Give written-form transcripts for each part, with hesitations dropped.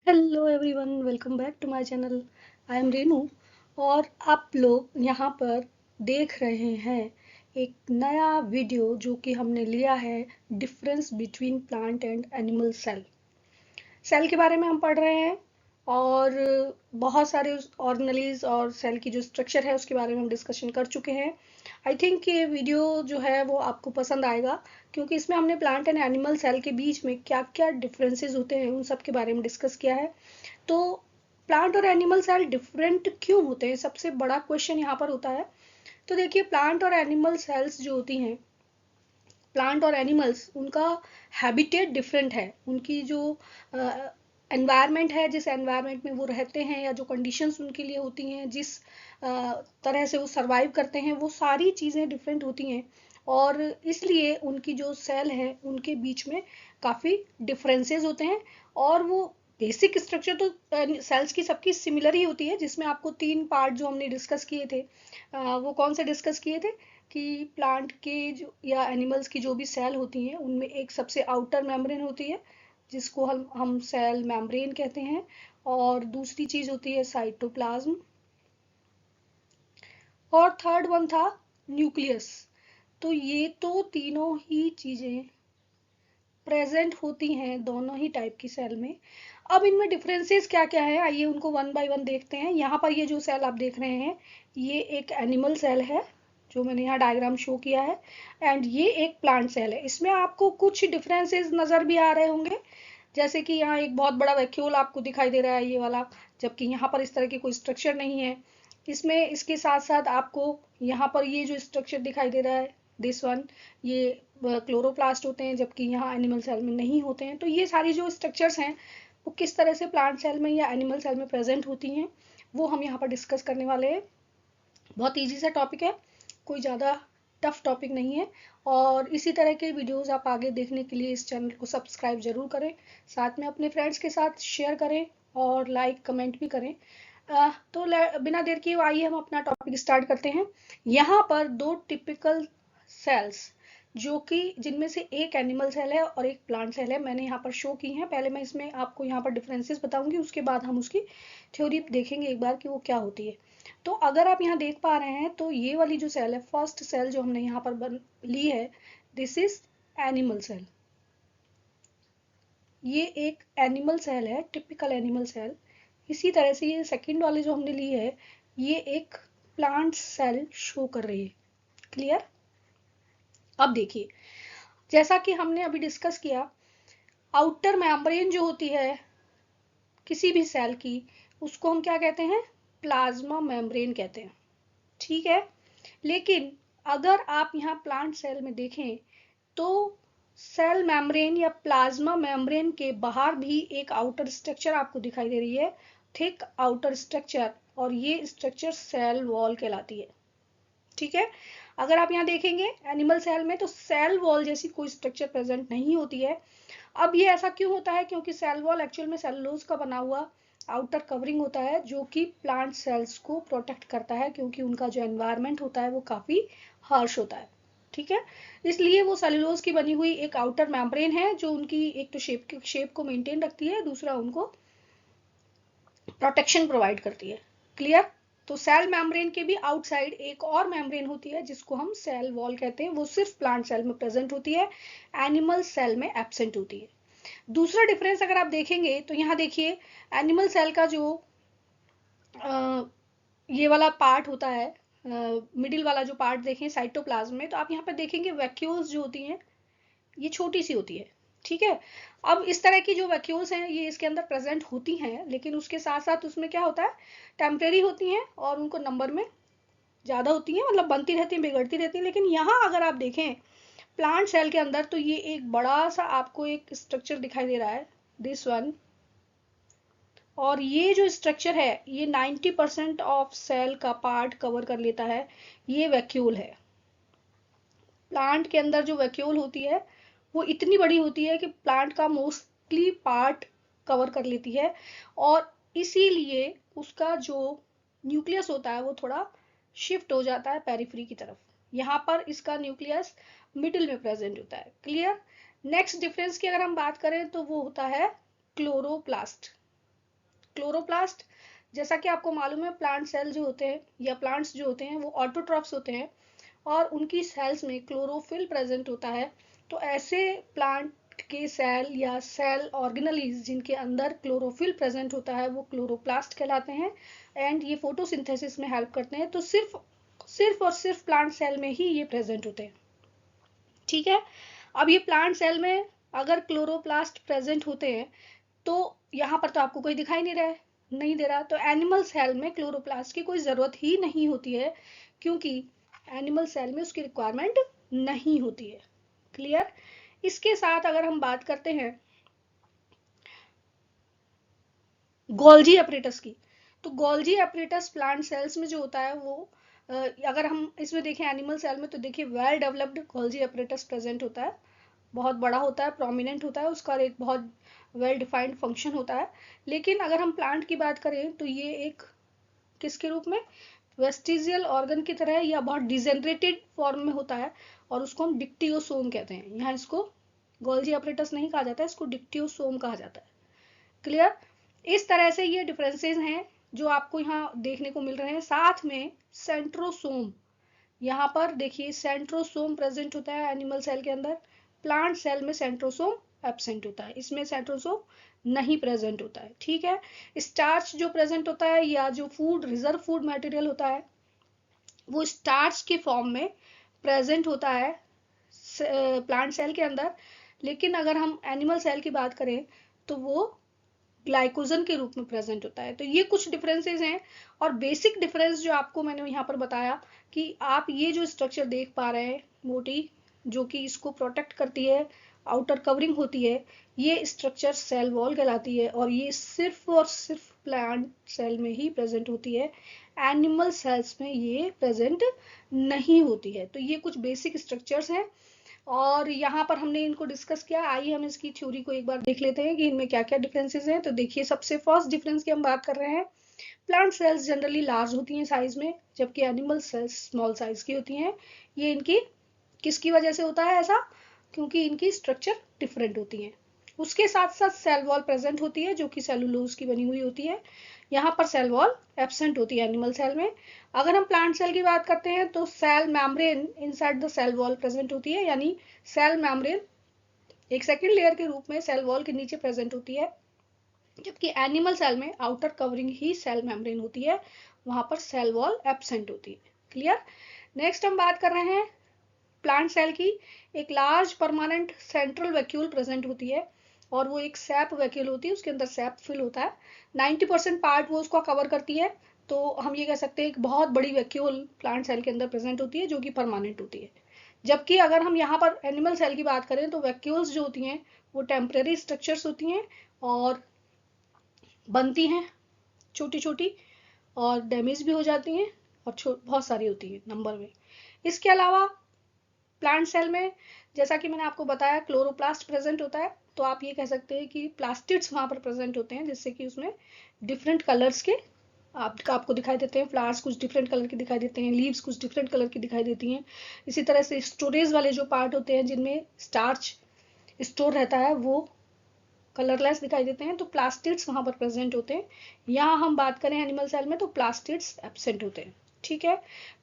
Hello everyone, welcome back to my channel. I am Renu और आप लोग यहाँ पर देख रहे हैं एक नया वीडियो जो कि हमने लिया है difference between plant and animal cell. Cell के बारे में हम पढ़ रहे हैं और बहुत सारे ऑर्गेनेलीज और सेल की जो स्ट्रक्चर है उसके बारे में हम डिस्कशन कर चुके हैं। आई थिंक ये वीडियो जो है वो आपको पसंद आएगा क्योंकि इसमें हमने प्लांट एंड एनिमल सेल के बीच में क्या क्या डिफरेंसेस होते हैं उन सब के बारे में डिस्कस किया है। तो प्लांट और एनिमल सेल डिफरेंट क्यों होते हैं, सबसे बड़ा क्वेश्चन यहाँ पर होता है। तो देखिए, प्लांट और एनिमल सेल्स जो होती हैं, प्लांट और एनिमल्स, उनका हैबिटेट डिफरेंट है। उनकी जो एनवायरनमेंट है, जिस एनवायरनमेंट में वो रहते हैं या जो कंडीशंस उनके लिए होती हैं, जिस तरह से वो सरवाइव करते हैं, वो सारी चीज़ें डिफरेंट होती हैं और इसलिए उनकी जो सेल है उनके बीच में काफ़ी डिफरेंसेस होते हैं। और वो बेसिक स्ट्रक्चर तो सेल्स की सबकी सिमिलर ही होती है, जिसमें आपको 3 पार्ट जो हमने डिस्कस किए थे, वो कौन से डिस्कस किए थे कि प्लांट के जो या एनिमल्स की जो भी सेल होती हैं उनमें एक सबसे आउटर मेम्ब्रेन होती है जिसको हम सेल मेम्ब्रेन कहते हैं, और दूसरी चीज होती है साइटोप्लाज्म, और थर्ड वन था न्यूक्लियस। तो ये तो तीनों ही चीजें प्रेजेंट होती हैं दोनों ही टाइप की सेल में। अब इनमें डिफरेंसेस क्या क्या है, आइए उनको वन बाय वन देखते हैं। यहाँ पर ये जो सेल आप देख रहे हैं ये एक एनिमल सेल है जो मैंने यहाँ डायग्राम शो किया है, एंड ये एक प्लांट सेल है। इसमें आपको कुछ डिफरेंसेस नजर भी आ रहे होंगे, जैसे कि यहाँ एक बहुत बड़ा वैक्यूल आपको दिखाई दे रहा है ये वाला, जबकि यहाँ पर इस तरह की कोई स्ट्रक्चर नहीं है। इसमें इसके साथ साथ आपको यहाँ पर ये जो स्ट्रक्चर दिखाई दे रहा है, दिस वन, ये क्लोरोप्लास्ट होते हैं, जबकि यहाँ एनिमल सेल में नहीं होते हैं। तो ये सारी जो स्ट्रक्चर्स हैं वो किस तरह से प्लांट सेल में या एनिमल सेल में प्रेजेंट होती हैं वो हम यहाँ पर डिस्कस करने वाले हैं। बहुत ईजी सा टॉपिक है, कोई ज़्यादा टफ टॉपिक नहीं है। और इसी तरह के वीडियोस आप आगे देखने के लिए इस चैनल को सब्सक्राइब जरूर करें, साथ में अपने फ्रेंड्स के साथ शेयर करें और लाइक कमेंट भी करें। तो बिना देर किए आइए हम अपना टॉपिक स्टार्ट करते हैं। यहाँ पर दो टिपिकल सेल्स जो कि जिनमें से एक एनिमल सेल है और एक प्लांट सेल है, मैंने यहाँ पर शो की हैं। पहले मैं इसमें आपको यहाँ पर डिफरेंसेस बताऊंगी, उसके बाद हम उसकी थ्योरी देखेंगे एक बार कि वो क्या होती है। तो अगर आप यहाँ देख पा रहे हैं तो ये वाली जो सेल है, फर्स्ट सेल जो हमने यहाँ पर ली है, दिस इज एनिमल सेल। ये एक एनिमल सेल है, टिपिकल एनिमल सेल। इसी तरह से ये सेकंड वाली जो हमने ली है ये एक प्लांट सेल शो कर रही है। क्लियर? अब देखिए, जैसा कि हमने अभी डिस्कस किया, आउटर मेम्ब्रेन जो होती है किसी भी सेल की, उसको हम क्या कहते हैं? प्लाज्मा मेम्ब्रेन कहते हैं। ठीक है, लेकिन अगर आप यहाँ प्लांट सेल में देखें तो सेल मेम्ब्रेन या प्लाज्मा मेम्ब्रेन के बाहर भी एक आउटर स्ट्रक्चर आपको दिखाई दे रही है, थिक आउटर स्ट्रक्चर, और ये स्ट्रक्चर सेल वॉल कहलाती है। ठीक है, अगर आप यहाँ देखेंगे एनिमल सेल में तो सेल वॉल जैसी कोई स्ट्रक्चर प्रेजेंट नहीं होती है। अब ये ऐसा क्यों होता है? क्योंकि सेल वॉल एक्चुअल में सेलुलोज का बना हुआ आउटर कवरिंग होता है जो कि प्लांट सेल्स को प्रोटेक्ट करता है, क्योंकि उनका जो एनवायरनमेंट होता है वो काफी हार्श होता है। ठीक है, इसलिए वो सेलुलोज की बनी हुई एक आउटर मेम्ब्रेन है जो उनकी एक तो शेप को मेंटेन रखती है, दूसरा उनको प्रोटेक्शन प्रोवाइड करती है। क्लियर? तो सेल मेम्ब्रेन के भी आउटसाइड एक और मेम्ब्रेन होती है जिसको हम सेल वॉल कहते हैं, वो सिर्फ प्लांट सेल में प्रेजेंट होती है, एनिमल सेल में एब्सेंट होती है। दूसरा डिफरेंस अगर आप देखेंगे तो यहाँ देखिए, एनिमल सेल का जो ये वाला पार्ट होता है, मिडिल वाला जो पार्ट देखें साइटोप्लाज्म में, तो आप यहाँ पर देखेंगे वैक्यूल्स जो होती हैं ये छोटी सी होती है। ठीक है, अब इस तरह की जो वैक्यूल्स हैं ये इसके अंदर प्रेजेंट होती हैं, लेकिन उसके साथ साथ उसमें क्या होता है, टेम्परेरी होती हैं और उनको नंबर में ज़्यादा होती हैं, मतलब बनती रहती हैं, बिगड़ती रहती हैं। लेकिन यहाँ अगर आप देखें प्लांट सेल के अंदर तो ये एक बड़ा सा आपको एक स्ट्रक्चर दिखाई दे रहा है, दिस वन, और ये जो स्ट्रक्चर है ये 90% ऑफ सेल का पार्ट कवर कर लेता है, ये वैक्यूल है। प्लांट के अंदर जो वैक्यूल होती है वो इतनी बड़ी होती है कि प्लांट का मोस्टली पार्ट कवर कर लेती है, और इसीलिए उसका जो न्यूक्लियस होता है वो थोड़ा शिफ्ट हो जाता है पेरिफेरी की तरफ। यहाँ पर इसका न्यूक्लियस मिडिल में प्रेजेंट होता है। क्लियर? नेक्स्ट डिफरेंस की अगर हम बात करें तो वो होता है क्लोरोप्लास्ट। क्लोरोप्लास्ट, जैसा कि आपको मालूम है प्लांट सेल जो होते हैं या प्लांट्स जो होते हैं वो ऑटोट्रॉफ्स होते हैं और उनकी सेल्स में क्लोरोफिल प्रेजेंट होता है। तो ऐसे प्लांट के सेल या सेल ऑर्गेनलीज जिनके अंदर क्लोरोफिल प्रेजेंट होता है वो क्लोरोप्लास्ट कहलाते हैं एंड ये फोटोसिंथेसिस में हेल्प करते हैं। तो सिर्फ और सिर्फ प्लांट सेल में ही ये प्रेजेंट होते हैं। ठीक है, अब ये प्लांट सेल में अगर क्लोरोप्लास्ट प्रेजेंट होते हैं तो यहाँ पर तो आपको कोई दिखाई नहीं दे रहा, तो एनिमल सेल में क्लोरोप्लास्ट की कोई जरूरत ही नहीं होती है क्योंकि एनिमल सेल में उसकी रिक्वायरमेंट नहीं होती है। क्लियर। इसके साथ अगर हम बात करते हैं गोल्जी एपरेटस की, तो गोल्जी एपरेटस प्लांट सेल्स में जो होता है वो अगर हम इसमें देखें एनिमल सेल में तो देखिए well developed Golgi apparatus present होता है, बहुत बड़ा होता है, प्रोमिनेंट होता है, उसका एक बहुत वेल डिफाइंड फंक्शन होता है। लेकिन अगर हम प्लांट की बात करें तो ये एक किसके रूप में, वेस्टिजियल ऑर्गन की तरह या बहुत डिजेनरेटेड फॉर्म में होता है और उसको हम डिक्टियोसोम कहते हैं। यहाँ इसको गोल्जी एपरेटस नहीं कहा जाता है, इसको डिक्टियोसोम कहा जाता है। क्लियर। इस तरह से ये डिफरेंसेस हैं जो आपको यहाँ देखने को मिल रहे हैं। साथ में सेंट्रोसोम, यहाँ पर देखिए सेंट्रोसोम प्रेजेंट होता है एनिमल सेल के अंदर, प्लांट सेल में सेंट्रोसोम एब्सेंट होता है, इसमें सेंट्रोसोम नहीं प्रेजेंट होता है। ठीक है, स्टार्च जो प्रेजेंट होता है या जो फूड रिजर्व फूड मटेरियल होता है वो स्टार्च के फॉर्म में प्रेजेंट होता है प्लांट सेल के अंदर। लेकिन अगर हम एनिमल सेल की बात करें तो वो ग्लाइकोजन के रूप में प्रेजेंट होता है। तो ये कुछ डिफरेंसेस हैं और बेसिक डिफरेंस जो आपको मैंने यहाँ पर बताया कि आप ये जो स्ट्रक्चर देख पा रहे हैं मोटी जो कि इसको प्रोटेक्ट करती है, आउटर कवरिंग होती है, ये स्ट्रक्चर सेल वॉल कहलाती है और ये सिर्फ और सिर्फ प्लांट सेल में ही प्रेजेंट होती है, एनिमल सेल्स में ये प्रेजेंट नहीं होती है। तो ये कुछ बेसिक स्ट्रक्चर्स हैं और यहाँ पर हमने इनको डिस्कस किया। आइए हम इसकी थ्योरी को एक बार देख लेते हैं कि इनमें क्या क्या डिफरेंसेस हैं। तो देखिए सबसे फर्स्ट डिफरेंस की हम बात कर रहे हैं, प्लांट सेल्स जनरली लार्ज होती हैं साइज में जबकि एनिमल सेल्स स्मॉल साइज की होती हैं। ये इनकी किसकी वजह से होता है ऐसा, क्योंकि इनकी स्ट्रक्चर डिफरेंट होती है। उसके साथ साथ सेल वॉल प्रेजेंट होती है जो कि सेलुलोज की बनी हुई होती है, यहाँ पर सेल वॉल एब्सेंट होती है एनिमल सेल में। अगर हम प्लांट सेल की बात करते हैं तो cell membrane inside the cell wall present होती है, यानी सेल मेम्ब्रेन एक सेकेंड लेयर के रूप में सेल वॉल के नीचे प्रेजेंट होती है, जबकि एनिमल सेल में आउटर कवरिंग ही सेल मेम्ब्रेन होती है, वहां पर सेल वॉल एब्सेंट होती है। क्लियर। नेक्स्ट हम बात कर रहे हैं प्लांट सेल की। एक large permanent central vacuole present होती है और वो एक सैप वैक्यूल होती है, उसके अंदर सैप फिल होता है, 90% पार्ट वो उसको कवर करती है। तो हम ये कह सकते हैं एक बहुत बड़ी वैक्यूल प्लांट सेल के अंदर प्रेजेंट होती है जो कि परमानेंट होती है। जबकि अगर हम यहाँ पर एनिमल सेल की बात करें तो वैक्यूल्स जो होती हैं वो टेम्परेरी स्ट्रक्चर्स होती हैं और बनती हैं छोटी छोटी और डैमेज भी हो जाती हैं और बहुत सारी होती है नंबर में। इसके अलावा प्लांट सेल में जैसा कि मैंने आपको बताया क्लोरोप्लास्ट प्रेजेंट होता है, तो आप ये कह सकते हैं कि प्लास्टिड्स वहां पर प्रेजेंट होते हैं जिससे कि उसमें डिफरेंट कलर्स के आपको दिखाई देते हैं, फ्लावर्स कुछ डिफरेंट कलर के दिखाई देते हैं, लीव्स कुछ डिफरेंट कलर की दिखाई देती हैं। इसी तरह से स्टोरेज वाले जो पार्ट होते हैं जिनमें स्टार्च स्टोर रहता है वो कलरलेस दिखाई देते हैं, तो प्लास्टिड्स वहां पर प्रेजेंट होते हैं। यहाँ हम बात करें एनिमल सेल में तो प्लास्टिड्स एब्सेंट होते हैं। ठीक है।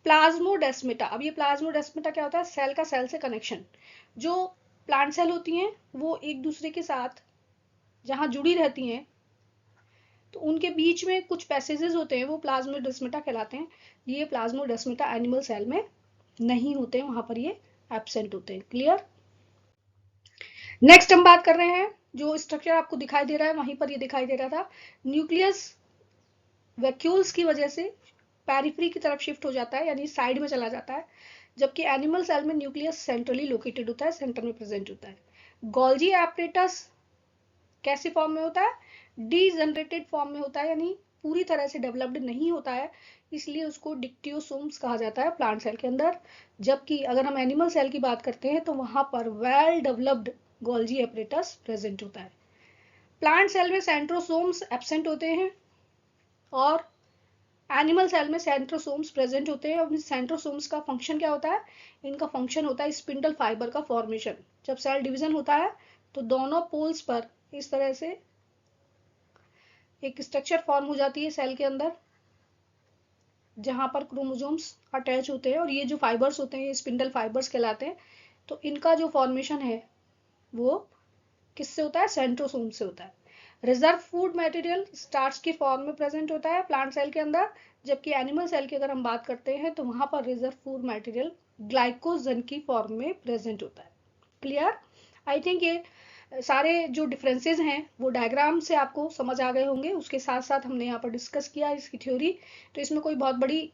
प्लाज्मोडेस्मेटा, अब ये प्लाज्मोडेस्मेटा क्या होता है, सेल का सेल से कनेक्शन। जो प्लांट सेल होती हैं वो एक दूसरे के साथ जहां जुड़ी रहती हैं तो उनके बीच में कुछ पैसेजेस होते हैं वो प्लाज्मोडेस्मेटा कहलाते हैं। ये प्लाज्मोडेस्मेटा एनिमल सेल में नहीं होते हैं, वहां पर ये एब्सेंट होते हैं। क्लियर। नेक्स्ट हम बात कर रहे हैं जो स्ट्रक्चर आपको दिखाई दे रहा है वहीं पर ये दिखाई दे रहा था, न्यूक्लियस वैक्यूल्स की वजह से पेरिफेरी की तरफ शिफ्ट हो जाता है यानी साइड में चला जाता है, जबकि एनिमल सेल में न्यूक्लियस सेंट्रली लोकेटेड होता है, सेंटर में प्रेजेंट होता है। गोल्जी एपरेटस कैसे फॉर्म में होता है, डीजनरेटेड फॉर्म में होता है यानी पूरी तरह से डेवलप्ड नहीं होता है, इसलिए उसको डिक्टियोसोम्स कहा जाता है प्लांट सेल के अंदर। जबकि अगर हम एनिमल सेल की बात करते हैं तो वहां पर well developed Golgi apparatus present होता है। प्लांट सेल में सेंट्रोसोम्स एब्सेंट होते हैं और एनिमल सेल में सेंट्रोसोम्स प्रेजेंट होते हैं। और सेंट्रोसोम्स का फंक्शन क्या होता है, इनका फंक्शन होता है स्पिंडल फाइबर का फॉर्मेशन। जब सेल डिवीजन होता है तो दोनों पोल्स पर इस तरह से एक स्ट्रक्चर फॉर्म हो जाती है सेल के अंदर, जहां पर क्रोमोसोम्स अटैच होते हैं, और ये जो फाइबर्स होते हैं ये स्पिंडल फाइबर्स कहलाते हैं। तो इनका जो फॉर्मेशन है वो किससे होता है? सेंट्रोसोम से होता है। रिजर्व फूड मटेरियल स्टार्च की फॉर्म में प्रेजेंट होता है प्लांट सेल के अंदर, जबकि एनिमल सेल की अगर हम बात करते हैं तो वहां पर रिजर्व फूड मटेरियल ग्लाइकोजन की फॉर्म में प्रेजेंट होता है। क्लियर? आई थिंक ये सारे जो डिफरेंसेस हैं वो डायग्राम से आपको समझ आ गए होंगे। उसके साथ साथ हमने यहाँ पर डिस्कस किया इसकी थ्योरी, तो इसमें कोई बहुत बड़ी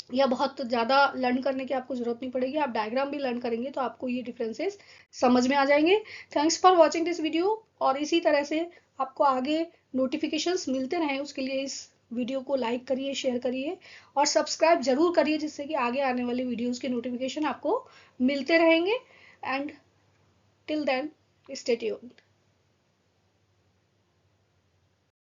या बहुत ज़्यादा लर्न करने की आपको ज़रूरत नहीं पड़ेगी। आप डायग्राम भी लर्न करेंगे तो आपको ये डिफरेंसेस समझ में आ जाएंगे। Thanks for watching this video, और इसी तरह से आपको आगे नोटिफिकेशंस मिलते रहें उसके लिए इस वीडियो को लाइक करिए, शेयर करिए और सब्सक्राइब जरूर करिए, जिससे कि आगे आने वाली वीडियोज़ के नोटिफिकेशन आपको मिलते रहेंगे। And till then stay tuned.